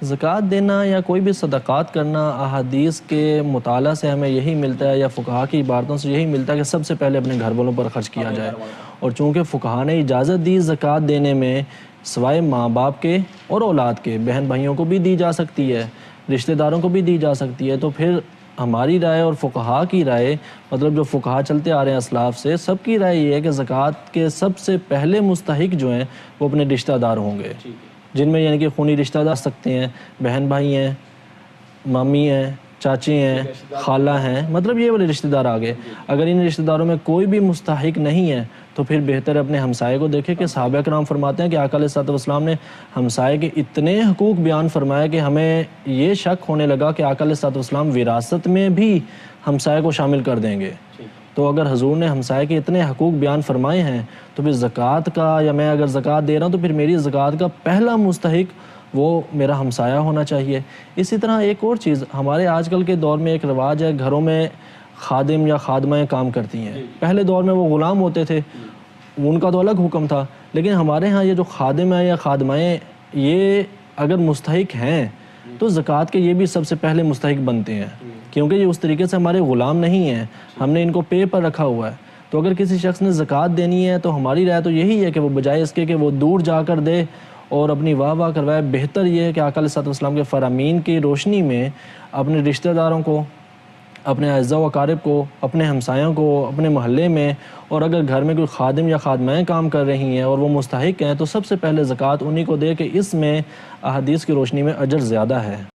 زکوٰۃ دینا یا کوئی بھی صدقات کرنا احادیث کے مطالعہ سے ہمیں یہی ملتا ہے، یا فقہا کی عبارتوں سے یہی ملتا ہے کہ سب سے پہلے اپنے گھر والوں پر خرچ کیا جائے۔ اور چونکہ فقہا نے اجازت دی زکوٰۃ دینے میں، سوائے ماں باپ کے اور اولاد کے، بہن بھائیوں کو بھی دی جا سکتی ہے، رشتہ داروں کو بھی دی جا سکتی ہے، تو پھر ہماری رائے اور فقہا کی رائے، مطلب جو فقہا چلتے آ رہے ہیں اسلاف سے، سب کی رائے یہ ہے کہ زکوٰۃ کے سب سے پہلے مستحق جو ہیں وہ اپنے رشتہ دار ہوں گے، جن میں یعنی کہ خونی رشتہ دار سکتے ہیں، بہن بھائی ہیں، مامی ہیں، چاچے ہیں، خالہ ہیں، مطلب یہ والے رشتہ دار آگے۔ اگر ان رشتہ داروں میں کوئی بھی مستحق نہیں ہے تو پھر بہتر ہے اپنے ہمسائے کو دیکھے، کہ صحابہ کرام فرماتے ہیں کہ آقا علیہ الصلوۃ والسلام نے ہمسائے کے اتنے حقوق بیان فرمائے کہ ہمیں یہ شک ہونے لگا کہ آقا علیہ الصلوۃ والسلام وراثت میں بھی ہمسائے کو شامل کر دیں گے۔ تو اگر حضور نے ہمسائے کے اتنے حقوق بیان فرمائے ہیں تو پھر زکوٰۃ کا، یا میں اگر زکوٰۃ دے رہا ہوں تو پھر میری زکوٰۃ کا پہلا مستحق وہ میرا ہمسایہ ہونا چاہیے۔ اسی طرح ایک اور چیز، ہمارے آج کل کے دور میں ایک رواج ہے، گھروں میں خادم یا خادمائیں کام کرتی ہیں۔ پہلے دور میں وہ غلام ہوتے تھے، ان کا تو الگ حکم تھا، لیکن ہمارے ہاں یہ جو خادم ہیں یا خادمائیں، یہ اگر مستحق ہیں تو زکوٰۃ کے یہ بھی سب سے پہلے مستحق بنتے ہیں، کیونکہ یہ اس طریقے سے ہمارے غلام نہیں ہیں، ہم نے ان کو پے پر رکھا ہوا ہے۔ تو اگر کسی شخص نے زکوٰۃ دینی ہے تو ہماری رائے تو یہی ہے کہ وہ بجائے اس کے کہ وہ دور جا کر دے اور اپنی واہ واہ کروائے، بہتر یہ ہے کہ آقا علیہ الصلوۃ والسلام کے فرامین کی روشنی میں اپنے رشتہ داروں کو، اپنے اعزاء و اقارب کو، اپنے ہمسایوں کو، اپنے محلے میں، اور اگر گھر میں کوئی خادم یا خادمائیں کام کر رہی ہیں اور وہ مستحق ہیں تو سب سے پہلے زکوٰۃ انہی کو دے، کہ اس میں احادیث کی روشنی میں اجر زیادہ ہے۔